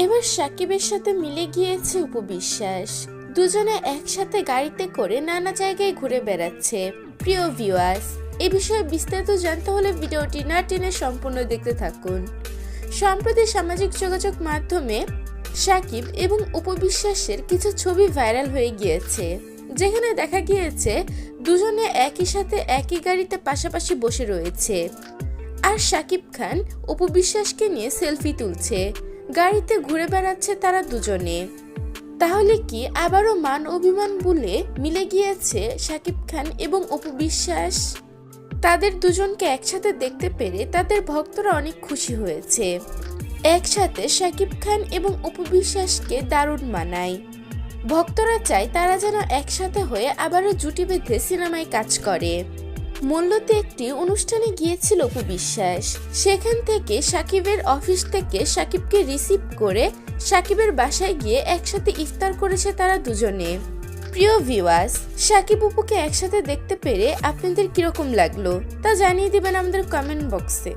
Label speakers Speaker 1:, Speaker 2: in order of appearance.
Speaker 1: এবার সাকিবের সাথে মিলে গিয়েছে উপবিশ্বাস। দুজনে একসাথে গাড়িতে করে নানা জায়গায় ঘুরে বেড়াচ্ছে। প্রিয় ভিউয়ার্স, এ বিষয়ে বিস্তারিত জানতে হলে ভিডিওটি না টেনে সম্পূর্ণ দেখতে থাকুন। সম্প্রতি সামাজিক যোগাযোগ মাধ্যমে সাকিব এবং উপবিশ্বাসের কিছু ছবি ভাইরাল হয়ে গিয়েছে, যেখানে দেখা গিয়েছে দুজনে একই সাথে একই গাড়িতে পাশাপাশি বসে রয়েছে। আর সাকিব খান উপবিশ্বাসকে নিয়ে সেলফি তুলছে, গাড়িতে ঘুরে বেড়াচ্ছে তারা দুজনে। তাহলে কি আবারও মান অভিমান বলে মিলে গিয়েছে সাকিব খান এবং উপবিশ্বাস? তাদের দুজনকে একসাথে দেখতে পেরে তাদের ভক্তরা অনেক খুশি হয়েছে। একসাথে সাকিব খান এবং উপবিশ্বাসকে দারুণ মানায়। ভক্তরা চায় তারা যেন একসাথে হয়ে আবারও জুটি বেঁধে সিনেমায় কাজ করে। মূলত একটি অনুষ্ঠানে গিয়েছিল উপবিশ্বাস, সেখান থেকে সাকিবের অফিস থেকে সাকিবকে রিসিভ করে সাকিবের বাসায় গিয়ে একসাথে ইফতার করেছে তারা দুজনে। প্রিয় ভিউয়ার্স, সাকিব আপুকে একসাথে দেখতে পেরে আপনাদের কিরকম লাগলো তা জানিয়ে দিবেন আমাদের কমেন্ট বক্সে।